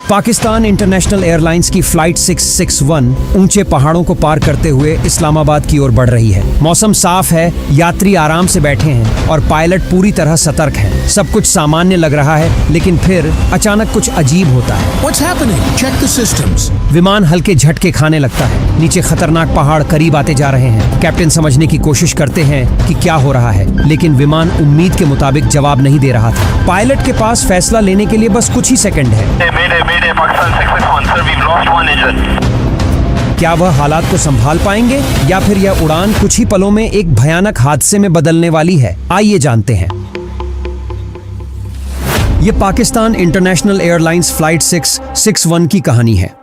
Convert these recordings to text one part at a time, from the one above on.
Pakistan international airlines की flight 661 ऊंचे पहाड़ों को पार करते हुए इस्लामाबाद की ओर बढ़ रही है। मौसम साफ है, यात्री आराम से बैठे हैं और पायलट पूरी तरह सतर्क हैं। सब कुछ सामान्य लग रहा है, लेकिन फिर अचानक कुछ अजीब होता है। What's happening? Check the systems. विमान हल्के झटके खाने लगता है। नीचे खतरनाक पहाड़ करीब आते जा रहे हैं। कैप्टन समझने की कोशिश करते हैं कि क्या हो रहा है, लेकिन विमान उम्मीद के मुताबिक जवाब नहीं दे रहा था। पायलट के पास फैसला लेने के लिए बस कुछ ही सेकंड है। क्या वह हालात को संभाल पाएंगे या फिर यह उड़ान कुछ ही पलों में एक भयानक हादसे में बदलने वाली है? आइए जानते हैं। यह पाकिस्तान इंटरनेशनल एयरलाइंस फ्लाइट 661 की कहानी है।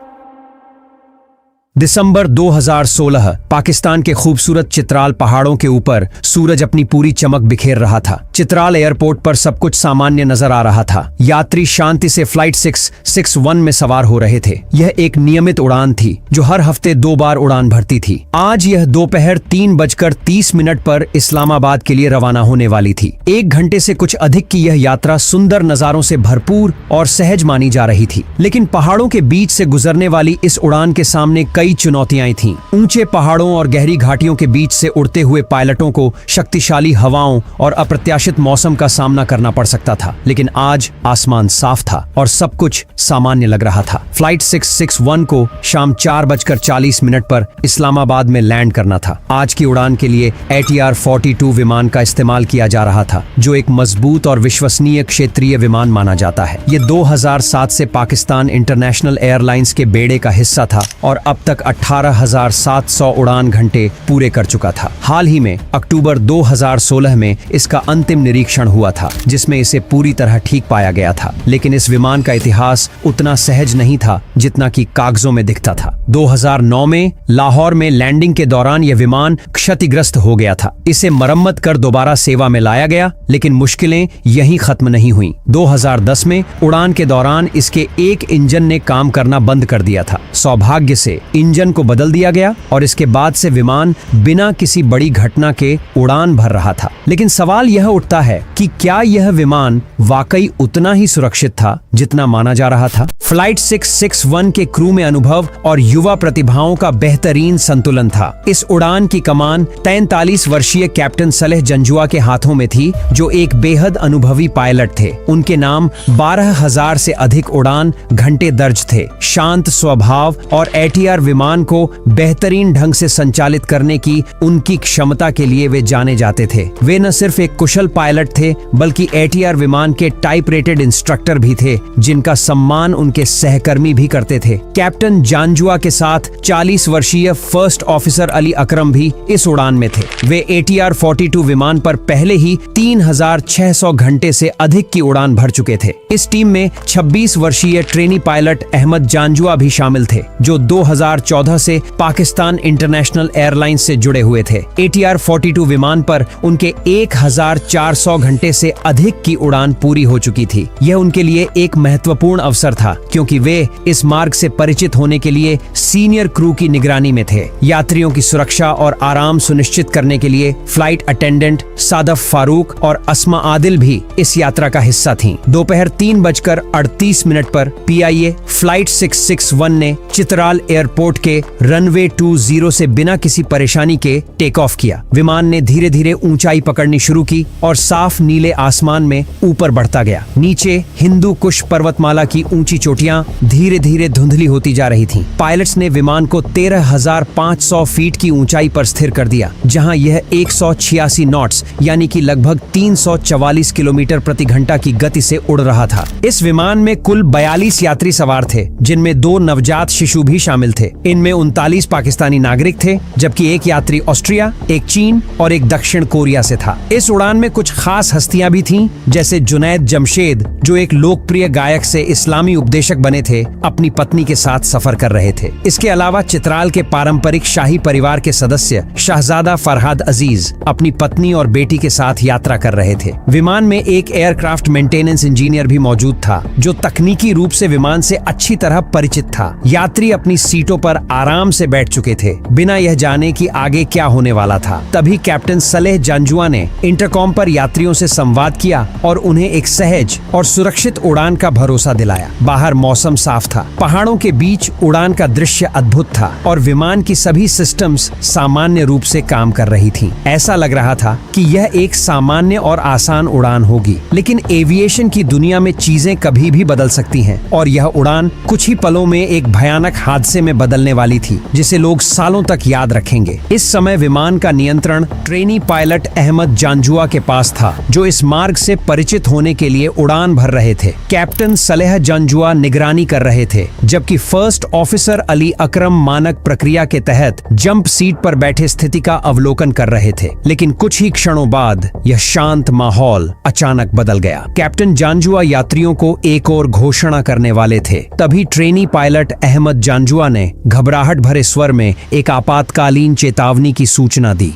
दिसंबर 2016 पाकिस्तान के खूबसूरत चित्राल पहाड़ों के ऊपर सूरज अपनी पूरी चमक बिखेर रहा था। चित्राल एयरपोर्ट पर सब कुछ सामान्य नजर आ रहा था। यात्री शांति से फ्लाइट 661 में सवार हो रहे थे। यह एक नियमित उड़ान थी जो हर हफ्ते 2 बार उड़ान भरती थी। आज यह दोपहर 3:30 पर इस्लामाबाद के लिए रवाना होने वाली थी। 1 घंटे से कुछ अधिक की यह यात्रा सुंदर नजारों से भरपूर और सहज मानी जा रही थी, लेकिन पहाड़ों के बीच से गुजरने वाली इस उड़ान के सामने कई चुनौतियां थीं। ऊंचे पहाड़ों और गहरी घाटियों के बीच से उड़ते हुए पायलटों को शक्तिशाली हवाओं और अप्रत्याशित मौसम का सामना करना पड़ सकता था, लेकिन आज आसमान साफ था और सब कुछ सामान्य लग रहा था। फ्लाइट 661 को शाम 4:40 पर इस्लामाबाद में लैंड करना था। आज की उड़ान के लिए ATR-42 विमान का इस्तेमाल किया जा रहा था, जो एक मजबूत और विश्वसनीय क्षेत्रीय विमान माना जाता है। ये 2007 से पाकिस्तान इंटरनेशनल एयरलाइंस के बेड़े का हिस्सा था और अब तक 18,700 उड़ान घंटे पूरे कर चुका था। हाल ही में अक्टूबर 2016 में इसका अंतिम निरीक्षण हुआ था, जिसमें इसे पूरी तरह ठीक पाया गया था, लेकिन इस विमान का इतिहास उतना सहज नहीं था जितना कि कागजों में दिखता था। 2009 में लाहौर में लैंडिंग के दौरान यह विमान क्षतिग्रस्त हो गया था। इसे मरम्मत कर दोबारा सेवा में लाया गया, लेकिन मुश्किलें यहीं खत्म नहीं हुई। 2010 में उड़ान के दौरान इसके एक इंजन ने काम करना बंद कर दिया था। सौभाग्य से इंजन को बदल दिया गया और इसके बाद से विमान बिना किसी बड़ी घटना के उड़ान भर रहा था। लेकिन सवाल यह उठता है कि क्या यह विमान वाकई उतना ही सुरक्षित था जितना माना जा रहा था? फ्लाइट 661 के क्रू में अनुभव और युवा प्रतिभाओं का बेहतरीन संतुलन था। इस उड़ान की कमान 43 वर्षीय कैप्टन सलेह जंजुआ के हाथों में थी, जो एक बेहद अनुभवी पायलट थे। उनके नाम 12,000 से अधिक उड़ान घंटे दर्ज थे। शांत स्वभाव और ATR विमान को बेहतरीन ढंग से संचालित करने की उनकी क्षमता के लिए वे जाने जाते थे। वे न सिर्फ एक कुशल पायलट थे, बल्कि ATR विमान के टाइप रेटेड इंस्ट्रक्टर भी थे, जिनका सम्मान उनके सहकर्मी भी करते थे। कैप्टन जांजुआ के साथ 40 वर्षीय फर्स्ट ऑफिसर अली अकरम भी इस उड़ान में थे। वे ATR-42 विमान पर पहले ही 3,600 घंटे से अधिक की उड़ान भर चुके थे। इस टीम में 26 वर्षीय ट्रेनी पायलट अहमद जांजुआ भी शामिल थे, जो 2014 से पाकिस्तान इंटरनेशनल एयरलाइंस से जुड़े हुए थे। ATR-42 विमान पर उनके 1,400 घंटे से अधिक की उड़ान पूरी हो चुकी थी। यह उनके लिए एक महत्वपूर्ण अवसर था, क्योंकि वे इस मार्ग से परिचित होने के लिए सीनियर क्रू की निगरानी में थे। यात्रियों की सुरक्षा और आराम सुनिश्चित करने के लिए फ्लाइट अटेंडेंट सादफ फारूक और अस्मा आदिल भी इस यात्रा का हिस्सा थीं। दोपहर 3:38 पर PIA फ्लाइट 661 ने चित्राल एयरपोर्ट के रनवे 20 से बिना किसी परेशानी के टेक ऑफ किया। विमान ने धीरे धीरे ऊंचाई पकड़नी शुरू की और साफ नीले आसमान में ऊपर बढ़ता गया। नीचे हिंदू कुश पर्वतमाला की ऊंची चोटियां धीरे धीरे धुंधली होती जा रही थीं। पायलट्स ने विमान को 13,500 फीट की ऊंचाई पर स्थिर कर दिया, जहां यह 186 नॉट्स यानी कि लगभग 344 किलोमीटर प्रति घंटा की गति से उड़ रहा था। इस विमान में कुल 42 यात्री सवार थे, जिनमें 2 नवजात शिशु भी शामिल थे। इनमें 39 पाकिस्तानी नागरिक थे, जबकि एक यात्री ऑस्ट्रिया, एक चीन और एक दक्षिण कोरिया से था। इस उड़ान में कुछ खास हस्तियां भी थीं, जैसे जुनैद जमशेद, जो एक लोकप्रिय गायक से इस्लामी उपदेशक बने थे, अपनी पत्नी के साथ सफर कर रहे थे। इसके अलावा चित्राल के पारंपरिक शाही परिवार के सदस्य शहजादा फरहाद अजीज अपनी पत्नी और बेटी के साथ यात्रा कर रहे थे। विमान में एक एयरक्राफ्ट मेंटेनेंस इंजीनियर भी मौजूद था, जो तकनीकी रूप से विमान से अच्छी तरह परिचित था। यात्री अपनी सीटों पर आराम से बैठ चुके थे, बिना यह जाने कि आगे क्या होने वाला था। तभी कैप्टन सलेह जांजुआ ने इंटरकॉम पर यात्रियों से संवाद किया और उन्हें एक सहज और सुरक्षित उड़ान का भरोसा दिलाया। बाहर मौसम साफ था, पहाड़ों के बीच उड़ान का दृश्य अद्भुत था और विमान की सभी सिस्टम्स सामान्य रूप से काम कर रही थीं। ऐसा लग रहा था कि यह एक सामान्य और आसान उड़ान होगी, लेकिन एविएशन की दुनिया में चीजें कभी भी बदल सकती हैं और यह उड़ान कुछ ही पलों में एक भयानक हादसे में बदलने वाली थी, जिसे लोग सालों तक याद रखेंगे। इस समय विमान का नियंत्रण ट्रेनी पायलट अहमद जांजुआ के पास था, जो इस मार्ग से परिचित होने के लिए उड़ान भर रहे थे। कैप्टन सलेह जांजुआ निगरानी कर रहे थे, जबकि फर्स्ट ऑफिसर अली अकरम मानक प्रक्रिया के तहत जंप सीट पर बैठे स्थिति का अवलोकन कर रहे थे। लेकिन कुछ ही क्षणों बाद यह शांत माहौल अचानक बदल गया। कैप्टन जांजुआ यात्रियों को एक और घोषणा करने वाले थे, तभी ट्रेनी पायलट अहमद जांजुआ ने घबराहट भरे स्वर में एक आपातकालीन चेतावनी की सूचना दी।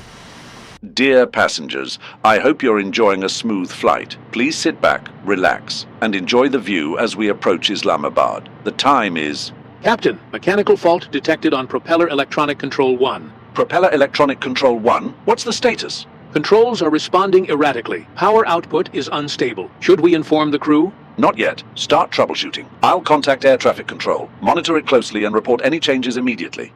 Dear passengers, I hope you're enjoying a smooth flight. Please sit back, relax, and enjoy the view as we approach Islamabad. The time is... Captain, mechanical fault detected on propeller electronic control 1. Propeller electronic control 1? What's the status? Controls are responding erratically. Power output is unstable. Should we inform the crew? Not yet. Start troubleshooting. I'll contact air traffic control. Monitor it closely and report any changes immediately.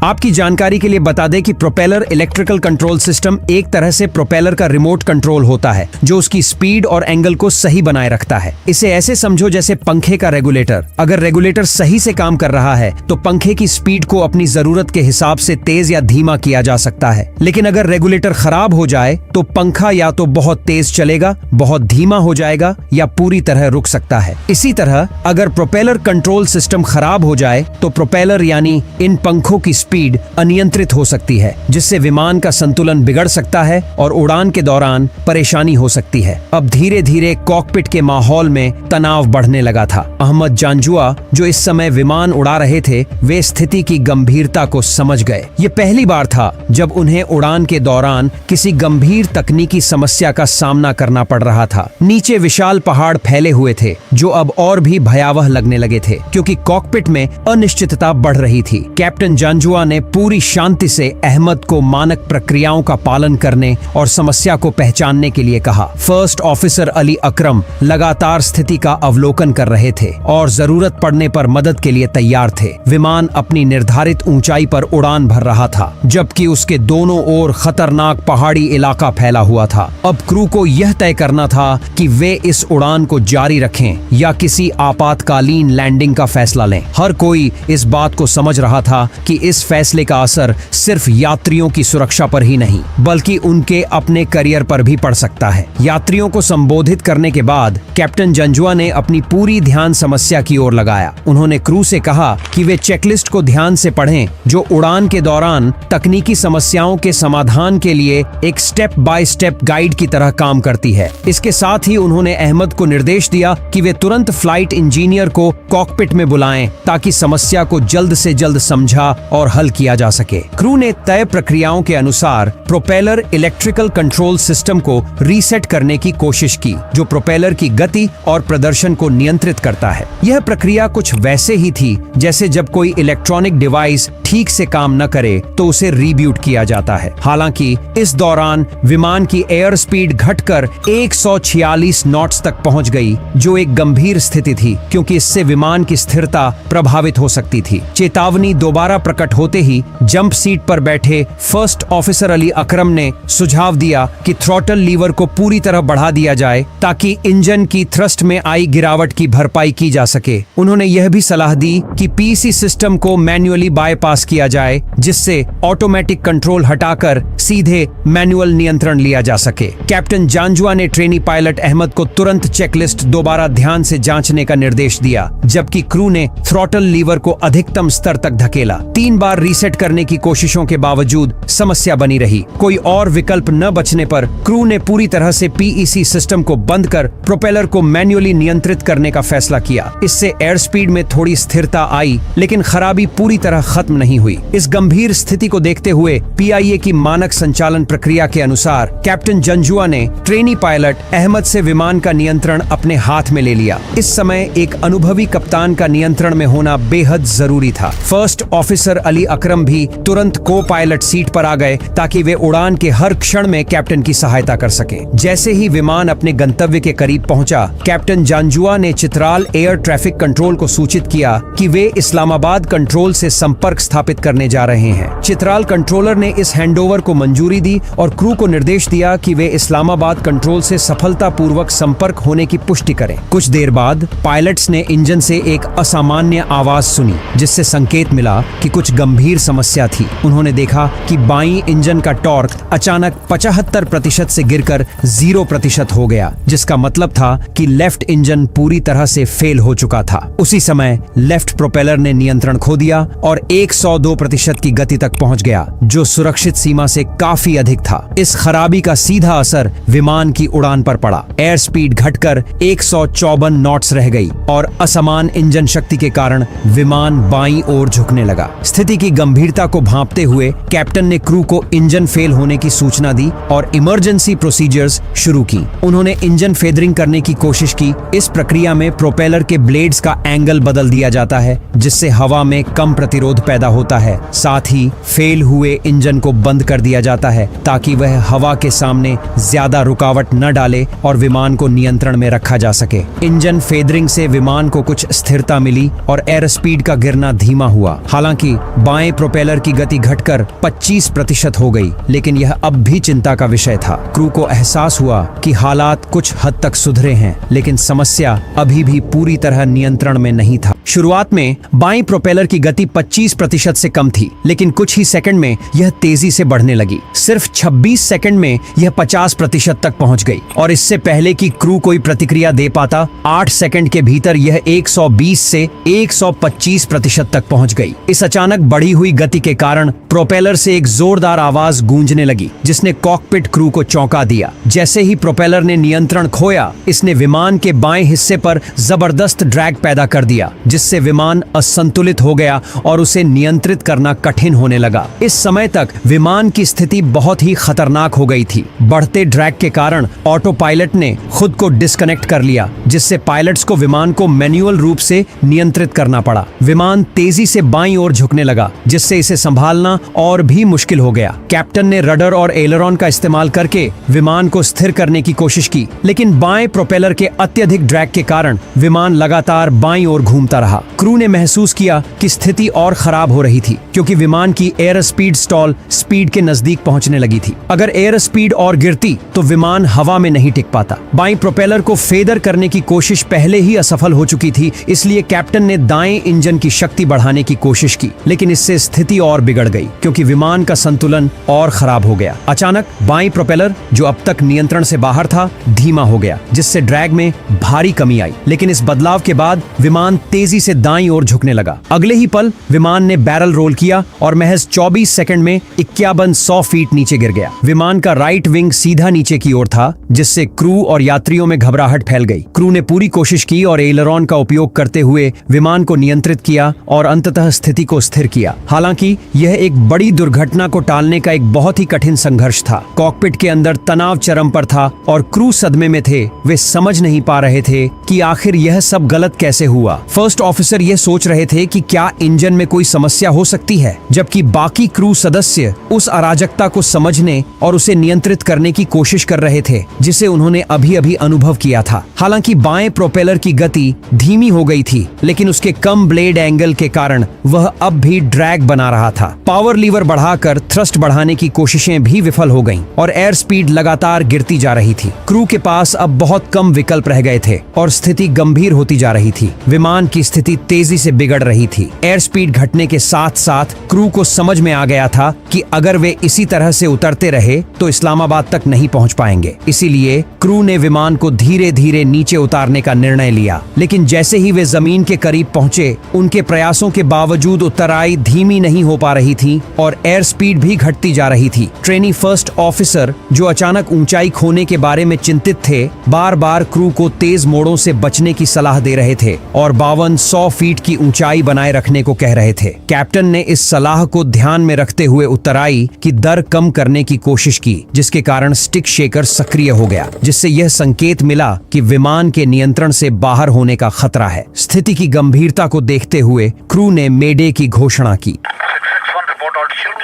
आपकी जानकारी के लिए बता दें कि propeller electrical control system एक तरह से प्रोपेलर का रिमोट कंट्रोल होता है, जो उसकी स्पीड और एंगल को सही बनाए रखता है। इसे ऐसे समझो जैसे पंखे का रेगुलेटर। अगर रेगुलेटर सही से काम कर रहा है तो पंखे की स्पीड को अपनी जरूरत के हिसाब से तेज या धीमा किया जा सकता है, लेकिन अगर रेगुलेटर खराब हो जाए तो पंखा या तो बहुत तेज चलेगा, बहुत धीमा हो जाएगा या पूरी तरह रुक सकता है। इसी तरह अगर प्रोपेलर कंट्रोल सिस्टम खराब हो जाए तो प्रोपेलर यानी इन पंखों की स्पीड अनियंत्रित हो सकती है, जिससे विमान का संतुलन बिगड़ सकता है और उड़ान के दौरान परेशानी हो सकती है। अब धीरे धीरे कॉकपिट के माहौल में तनाव बढ़ने लगा था। अहमद जांजुआ, जो इस समय विमान उड़ा रहे थे, वे स्थिति की गंभीरता को समझ गए। ये पहली बार था जब उन्हें उड़ान के दौरान किसी गंभीर तकनीकी समस्या का सामना करना पड़ रहा था। नीचे विशाल पहाड़ फैले हुए थे, जो अब और भी भयावह लगने लगे थे, क्योंकि कॉकपिट में अनिश्चितता बढ़ रही थी। कैप्टन जांजुआ ने पूरी शांति से अहमद को मानक प्रक्रियाओं का पालन करने और समस्या को पहचानने के लिए कहा। फर्स्ट ऑफिसर अली अकरम लगातार स्थिति का अवलोकन कर रहे थे और जरूरत पड़ने पर मदद के लिए तैयार थे। विमान अपनी निर्धारित ऊंचाई पर उड़ान भर रहा था, जबकि उसके दोनों ओर खतरनाक पहाड़ी इलाका फैला हुआ था। अब क्रू को यह तय करना था कि वे इस उड़ान को जारी रखें या किसी आपातकालीन लैंडिंग का फैसला लें। हर कोई इस बात को समझ रहा था कि इस फैसले का असर सिर्फ यात्रियों की सुरक्षा पर ही नहीं, बल्कि उनके अपने करियर पर भी पड़ सकता है। यात्रियों को संबोधित करने के बाद कैप्टन जांजुआ ने अपनी पूरी ध्यान समस्या की ओर लगाया। उन्होंने क्रू से कहा कि वे चेकलिस्ट को ध्यान से पढ़ें, जो उड़ान के दौरान तकनीकी समस्याओं के समाधान के लिए एक स्टेप बाय स्टेप गाइड की तरह काम करती है। इसके साथ ही उन्होंने अहमद को निर्देश दिया कि वे तुरंत फ्लाइट इंजीनियर को कॉकपिट में बुलाएं, ताकि समस्या को जल्द से जल्द समझा और हल किया जा सके। क्रू ने तय प्रक्रियाओं के अनुसार प्रोपेलर इलेक्ट्रिकल कंट्रोल सिस्टम को रीसेट करने की कोशिश की, जो प्रोपेलर की गति और प्रदर्शन को नियंत्रित करता है। यह प्रक्रिया कुछ वैसे ही थी जैसे जब कोई इलेक्ट्रॉनिक डिवाइस ठीक से काम न करे तो उसे रीब्यूट किया जाता है। हालांकि इस दौरान विमान की एयर स्पीड घटकर 146 नॉट्स तक पहुंच गई, जो एक गंभीर स्थिति थी, क्योंकि इससे विमान की स्थिरता प्रभावित हो सकती थी। चेतावनी दोबारा प्रकट होते ही जंप सीट पर बैठे फर्स्ट ऑफिसर अली अकरम ने सुझाव दिया कि थ्रॉटल लीवर को पूरी तरह बढ़ा दिया जाए, ताकि इंजन की थ्रस्ट में आई गिरावट की भरपाई की जा सके। उन्होंने यह भी सलाह दी कि पीसी सिस्टम को मैन्युअली बाईपास किया जाए, जिससे ऑटोमेटिक कंट्रोल हटाकर सीधे मैनुअल नियंत्रण लिया जा सके। कैप्टन जांजुआ ने ट्रेनी पायलट अहमद को तुरंत चेकलिस्ट दोबारा ध्यान से जांचने का निर्देश दिया, जबकि क्रू ने थ्रॉटल लीवर को अधिकतम स्तर तक धकेला। 3 बार बार रीसेट करने की कोशिशों के बावजूद समस्या बनी रही। कोई और विकल्प न बचने पर क्रू ने पूरी तरह से पीईसी सिस्टम को बंद कर प्रोपेलर को मैन्युअली नियंत्रित करने का फैसला किया। इससे एयर स्पीड में थोड़ी स्थिरता आई, लेकिन खराबी पूरी तरह खत्म नहीं हुई। इस गंभीर स्थिति को देखते हुए पीआईए की मानक संचालन प्रक्रिया के अनुसार कैप्टन जंजुआ ने ट्रेनी पायलट अहमद से विमान का नियंत्रण अपने हाथ में ले लिया। इस समय एक अनुभवी कप्तान का नियंत्रण में होना बेहद जरूरी था। फर्स्ट ऑफिसर अली अकरम भी तुरंत को पायलट सीट पर आ गए ताकि वे उड़ान के हर क्षण में कैप्टन की सहायता कर सकें। जैसे ही विमान अपने गंतव्य के करीब पहुंचा, कैप्टन जंजुआ ने चित्राल एयर ट्रैफिक कंट्रोल को सूचित किया कि वे इस्लामाबाद कंट्रोल से संपर्क स्थापित करने जा रहे हैं। चित्राल कंट्रोलर ने इस हैंडओवर को मंजूरी दी और क्रू को निर्देश दिया कि वे इस्लामाबाद कंट्रोल से सफलतापूर्वक संपर्क होने की पुष्टि करें। कुछ देर बाद पायलट्स ने इंजन से एक असामान्य आवाज सुनी, जिससे संकेत मिला कि कुछ गंभीर समस्या थी। उन्होंने देखा कि बाईं इंजन का टॉर्क अचानक 75% से गिरकर 0% हो गया, जिसका मतलब था कि लेफ्ट इंजन पूरी तरह से फेल हो चुका था। उसी समय लेफ्ट प्रोपेलर ने नियंत्रण खो दिया और 102% की गति तक पहुंच गया, जो सुरक्षित सीमा से काफी अधिक था। इस खराबी का सीधा असर विमान की उड़ान पर पड़ा। एयर स्पीड घटकर 154 नॉट्स रह गई और असमान इंजन शक्ति के कारण विमान बाईं ओर झुकने लगा। स्थिति की गंभीरता को भांपते हुए कैप्टन ने क्रू को इंजन फेल होने की सूचना दी और इमरजेंसी प्रोसीजर्स शुरू की। उन्होंने इंजन फेदरिंग करने की कोशिश की। इस प्रक्रिया में प्रोपेलर के ब्लेड्स का एंगल बदल दिया जाता है, जिससे हवा में कम प्रतिरोध पैदा होता है। साथ ही फेल हुए इंजन को बंद कर दिया जाता है ताकि वह हवा के सामने ज्यादा रुकावट न डाले और विमान को नियंत्रण में रखा जा सके। इंजन फेदरिंग से विमान को कुछ स्थिरता मिली और एयर स्पीड का गिरना धीमा हुआ। हालांकि बाएं प्रोपेलर की गति घटकर 25% हो गई, लेकिन यह अब भी चिंता का विषय था। क्रू को एहसास हुआ कि हालात कुछ हद तक सुधरे हैं, लेकिन समस्या अभी भी पूरी तरह नियंत्रण में नहीं था। शुरुआत में बाईं प्रोपेलर की गति 25% से कम थी, लेकिन कुछ ही सेकंड में यह तेजी से बढ़ने लगी। सिर्फ 26 सेकंड में यह 50% तक पहुंच गई और इससे पहले कि क्रू कोई प्रतिक्रिया दे पाता, 8 सेकंड के भीतर यह 120 से 125% तक पहुंच गई। इस अचानक बढ़ी हुई गति के कारण प्रोपेलर से एक जोरदार आवाज गूंजने लगी, जिसने कॉकपिट क्रू को चौंका दिया। जैसे ही प्रोपेलर ने नियंत्रण खोया, इसने विमान के बाएं हिस्से पर जबरदस्त ड्रैग पैदा कर दिया, जिससे विमान असंतुलित हो गया और उसे नियंत्रित करना कठिन होने लगा। इस समय तक विमान की स्थिति बहुत ही खतरनाक हो गई थी। बढ़ते ड्रैग के कारण ऑटो पायलट ने खुद को डिस्कनेक्ट कर लिया, जिससे पायलट्स को विमान को मैन्युअल रूप से नियंत्रित करना पड़ा। विमान तेजी से बाईं ओर झुकने लगा, जिससे इसे संभालना और भी मुश्किल हो गया। कैप्टन ने रडर और एलरॉन का इस्तेमाल करके विमान को स्थिर करने की कोशिश की, लेकिन बाएं प्रोपेलर के अत्यधिक ड्रैग के कारण विमान लगातार बाईं ओर घूमता रहा। क्रू ने महसूस किया कि स्थिति और खराब हो रही थी, क्योंकि विमान की एयर स्पीड स्टॉल स्पीड के नजदीक पहुंचने लगी थी। अगर एयर स्पीड और गिरती तो विमान हवा में नहीं टिक पाता। बाईं प्रोपेलर को फेदर करने की कोशिश पहले ही असफल हो चुकी थी, इसलिए कैप्टन ने दाएं इंजन की शक्ति बढ़ाने की कोशिश की, लेकिन इससे स्थिति और बिगड़ गई, क्योंकि विमान का संतुलन और खराब हो गया। अचानक बाईं प्रोपेलर, जो अब तक नियंत्रण से बाहर था, धीमा हो गया, जिससे ड्रैग में भारी कमी आई। लेकिन इस बदलाव के बाद विमान तेजी से दाईं ओर झुकने लगा। अगले ही पल विमान ने बैरल रोल किया और महज 24 सेकंड में 5100 फीट नीचे गिर गया। विमान का राइट विंग सीधा नीचे की ओर था, जिससे क्रू और यात्रियों में घबराहट फैल गई। क्रू ने पूरी कोशिश की और एलरॉन का उपयोग करते हुए विमान को नियंत्रित किया और अंततः स्थिति को स्थिर किया। हालांकि यह एक बड़ी दुर्घटना को टालने का एक बहुत ही कठिन संघर्ष था। कॉकपिट के अंदर तनाव चरम पर था और क्रू सदमे में थे। वे समझ नहीं पा रहे थे कि आखिर यह सब गलत कैसे हुआ। फर्स्ट ऑफिसर यह सोच रहे थे कि क्या इंजन में कोई समस्या हो सकती है, जबकि बाकी क्रू सदस्य उस अराजकता को समझने और उसे नियंत्रित करने की कोशिश कर रहे थे, जिसे उन्होंने अभी अभी अनुभव किया था। हालांकि बाएं प्रोपेलर की गति धीमी हो गई थी, लेकिन उसके कम ब्लेड एंगल के कारण वह अब भी ड्रैग बना रहा था। पावर लीवर बढ़ाकर थ्रस्ट बढ़ाने की कोशिशें भी विफल हो गईं और एयर स्पीड लगातार गिरती जा रही थी। क्रू के पास अब बहुत कम विकल्प रह गए थे और स्थिति गंभीर होती जा रही थी। विमान की स्थिति तेजी से बिगड़ रही थी। एयर स्पीड घटने के साथ साथ क्रू को समझ में आ गया था कि अगर वे इसी तरह से उतरते रहे तो इस्लामाबाद तक नहीं पहुंच पाएंगे। इसीलिए क्रू ने विमान को धीरे धीरे नीचे उतारने का निर्णय लिया। लेकिन जैसे ही वे जमीन के करीब पहुंचे, उनके प्रयासों के बावजूद उतराई धीमी नहीं हो पा रही थी और एयर स्पीड भी घटती जा रही थी। ट्रेनी फर्स्ट ऑफिसर, जो अचानक ऊंचाई खोने के बारे में चिंतित थे, बार बार क्रू को तेज मोड़ों से बचने की सलाह दे रहे थे और 5200 फीट की ऊंचाई बनाए रखने को कह रहे थे। कैप्टन ने इस सलाह को ध्यान में रखते हुए उतराई की दर कम करने की कोशिश की, जिसके कारण स्टिक शेकर सक्रिय हो गया, जिससे यह संकेत मिला कि विमान के नियंत्रण से बाहर होने का खतरा है। स्थिति की गंभीरता को देखते हुए क्रू ने मेडे की घोषणा की। 661 report altitude.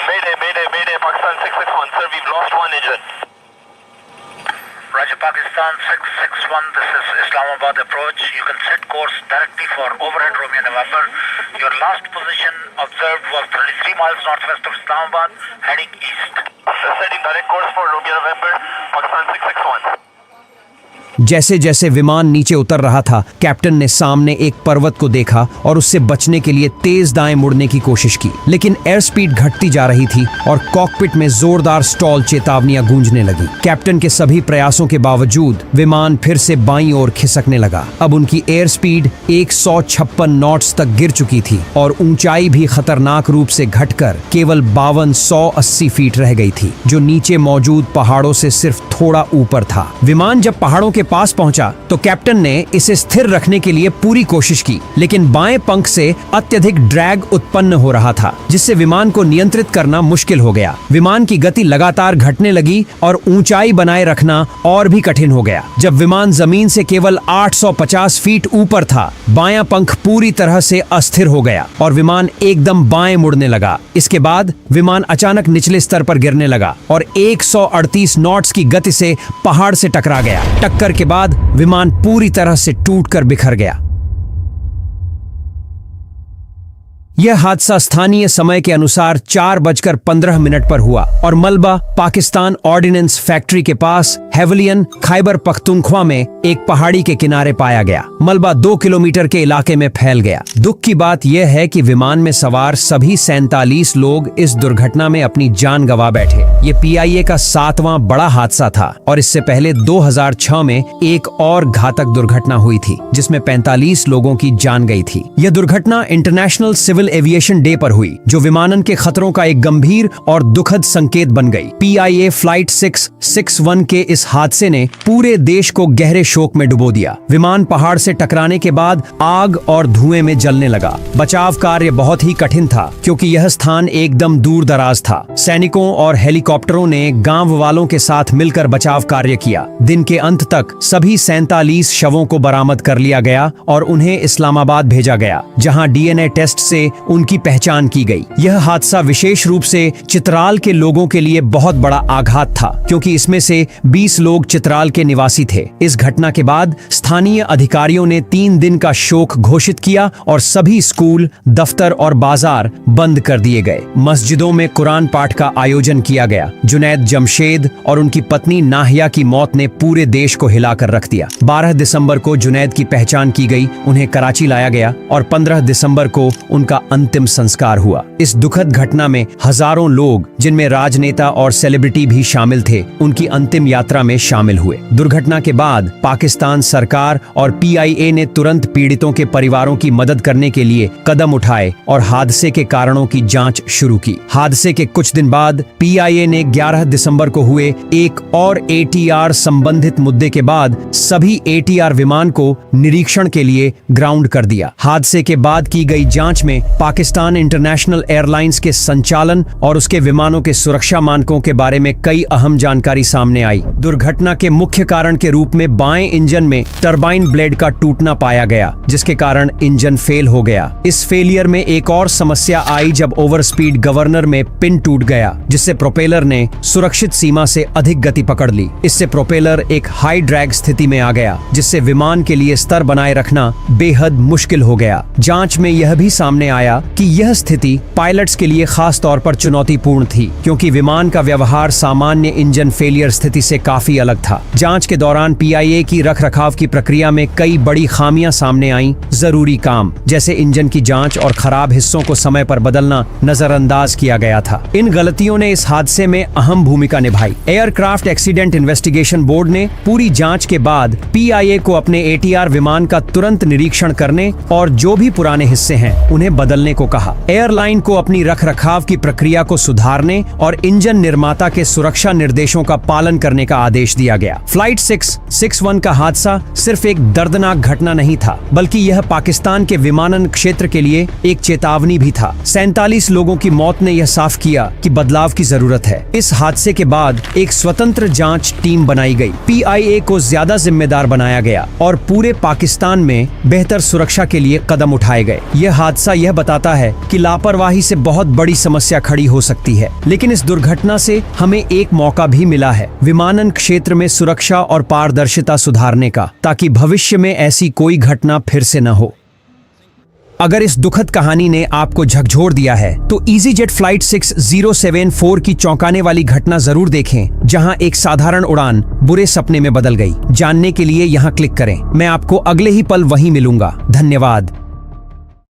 Mayday, Pakistan 661. Sir, we've lost one engine. Roger, Pakistan 661. This is Islamabad approach. You can set course directly for overhead Romeo November. Your last position observed was 33 miles northwest of Islamabad, heading east. Setting direct course for Romeo November, Pakistan 661. जैसे जैसे विमान नीचे उतर रहा था, captain ने सामने एक पर्वत को देखा और उससे बचने के लिए तेज दाएं मुड़ने की कोशिश की। लेकिन एयर स्पीड घटती जा रही थी और कॉकपिट में जोरदार स्टॉल चेतावनियां गूंजने लगी। कैप्टन के सभी प्रयासों के बावजूद विमान फिर से बाईं ओर खिसकने लगा। अब उनकी एयर स्पीड 156 नॉट्स तक गिर चुकी थी और ऊंचाई भी खतरनाक रूप से घटकर केवल 5280 फीट रह गई थी, जो नीचे मौजूद पहाड़ों से सिर्फ थोड़ा ऊपर था। विमान जब पहाड़ों के पास पहुंचा तो कैप्टन ने इसे स्थिर रखने के लिए पूरी कोशिश की, लेकिन बाएं पंख से अत्यधिक ड्रैग उत्पन्न हो रहा था, जिससे विमान को नियंत्रित करना मुश्किल हो गया। विमान की गति लगातार घटने लगी और ऊंचाई बनाए रखना और भी कठिन हो गया। जब विमान जमीन से केवल 850 फीट ऊपर था, बायां पंख पूरी तरह से अस्थिर हो गया और विमान एकदम बाएं मुड़ने लगा। इसके बाद विमान अचानक निचले स्तर पर गिरने लगा और 138 नॉट्स की गति से पहाड़ से टकरा गया। टक्कर के बाद विमान पूरी तरह से टूटकर बिखर गया। यह हादसा स्थानीय समय के अनुसार 4:15 पर हुआ और मलबा पाकिस्तान ऑर्डिनेंस फैक्ट्री के पास हेवलियन, खैबर पख्तूनख्वा में एक पहाड़ी के किनारे पाया गया। मलबा 2 किलोमीटर के इलाके में फैल गया। दुख की बात यह है कि विमान में सवार सभी 47 लोग इस दुर्घटना में अपनी जान गंवा बैठे। ये PIA का 7वां बड़ा हादसा था और इससे पहले 2006 में एक और घातक दुर्घटना हुई थी, जिसमें 45 लोगों की जान गई थी। यह दुर्घटना इंटरनेशनल सिविल एविएशन डे पर हुई, जो विमानन के खतरों का एक गंभीर और दुखद संकेत बन गई। PIA फ्लाइट 661 के इस हादसे ने पूरे देश को गहरे शोक में डुबो दिया। विमान पहाड़ से टकराने के बाद आग और धुएं में जलने लगा। बचाव कार्य बहुत ही कठिन था, क्योंकि यह स्थान एकदम दूर दराज था। सैनिकों और हेलीकॉप्टरों ने गांव वालों के साथ मिलकर बचाव कार्य किया। दिन के अंत तक सभी 47 शवों को बरामद कर लिया गया और उन्हें इस्लामाबाद भेजा गया, जहां DNA टेस्ट से उनकी पहचान की गई। यह हादसा विशेष रूप से चित्राल के लोगों के लिए बहुत बड़ा आघात था, क्योंकि इसमें से 20 लोग चित्राल के निवासी थे। इस घटना के बाद स्थानीय अधिकारियों ने 3 दिन का शोक घोषित किया और सभी स्कूल, दफ्तर और बाजार बंद कर दिए गए। मस्जिदों में कुरान पाठ का आयोजन किया गया। जुनैद जमशेद और उनकी पत्नी नाहिया की मौत ने पूरे देश को हिलाकर रख दिया। 12 दिसंबर को जुनैद की पहचान की गई, उन्हें कराची लाया गया और 15 दिसंबर को उनका अंतिम संस्कार हुआ। इस दुखद घटना में हजारों लोग, जिनमें राजनेता और सेलिब्रिटी भी शामिल थे, उनकी अंतिम यात्रा में शामिल हुए। दुर्घटना के बाद पाकिस्तान सरकार और PIA ने तुरंत पीड़ितों के परिवारों की मदद करने के लिए कदम उठाए और हादसे के कारणों की जांच शुरू की। हादसे के कुछ दिन बाद PIA ने 11 दिसंबर को हुए एक और ATR संबंधित मुद्दे के बाद सभी ATR विमान को निरीक्षण के लिए ग्राउंड कर दिया। हादसे के बाद की गई जांच में पाकिस्तान इंटरनेशनल एयरलाइंस के संचालन और उसके विमानों के सुरक्षा मानकों के बारे में कई अहम जानकारी सामने आई। दुर्घटना के मुख्य कारण के रूप में बाएं इंजन में टरबाइन ब्लेड का टूटना पाया गया, जिसके कारण इंजन फेल हो गया। इस फेलियर में एक और समस्या आई जब ओवर स्पीड गवर्नर में पिन टूट गया, जिससे प्रोपेलर ने सुरक्षित सीमा से अधिक गति पकड़ ली। इससे प्रोपेलर एक हाई ड्रैग स्थिति में आ गया, जिससे विमान के लिए स्तर बनाए रखना बेहद मुश्किल हो गया। जांच में यह भी सामने आया आया कि यह स्थिति पायलट्स के लिए खास तौर पर चुनौतीपूर्ण थी, क्योंकि विमान का व्यवहार सामान्य इंजन फेलियर स्थिति से काफी अलग था। जांच के दौरान PIA की रखरखाव की प्रक्रिया में कई बड़ी खामियां सामने आईं। जरूरी काम जैसे इंजन की जांच और खराब हिस्सों को समय पर बदलना नजरअंदाज किया गया था। इन गलतियों ने इस हादसे में अहम भूमिका निभाई। एयरक्राफ्ट एक्सीडेंट इन्वेस्टिगेशन बोर्ड ने पूरी जांच के बाद PIA को अपने ATR विमान का तुरंत निरीक्षण करने और जो भी पुराने हिस्से हैं उन्हें बदलने को कहा। एयरलाइन को अपनी रखरखाव की प्रक्रिया को सुधारने और इंजन निर्माता के सुरक्षा निर्देशों का पालन करने का आदेश दिया गया। फ्लाइट 661 का हादसा सिर्फ एक दर्दनाक घटना नहीं था, बल्कि यह पाकिस्तान के विमानन क्षेत्र के लिए एक चेतावनी भी था। 47 लोगों की मौत ने यह साफ किया कि बदलाव की जरूरत है। इस हादसे के बाद एक स्वतंत्र जांच टीम बनाई गई। PIA को ज्यादा जिम्मेदार बनाया गया और पूरे पाकिस्तान में बेहतर सुरक्षा के लिए कदम उठाए गए। यह हादसा यह बताता है कि लापरवाही से बहुत बड़ी समस्या खड़ी हो सकती है, लेकिन इस दुर्घटना से हमें एक मौका भी मिला है विमानन क्षेत्र में सुरक्षा और पारदर्शिता सुधारने का, ताकि भविष्य में ऐसी कोई घटना फिर से न हो। अगर इस दुखद कहानी ने आपको झकझोर दिया है तो EasyJet फ्लाइट 6074 की चौंकाने वाली घटना जरूर देखें, जहां एक साधारण उड़ान बुरे सपने में बदल गई। जानने के लिए यहां क्लिक करें। मैं आपको अगले ही पल वहीं मिलूंगा। धन्यवाद।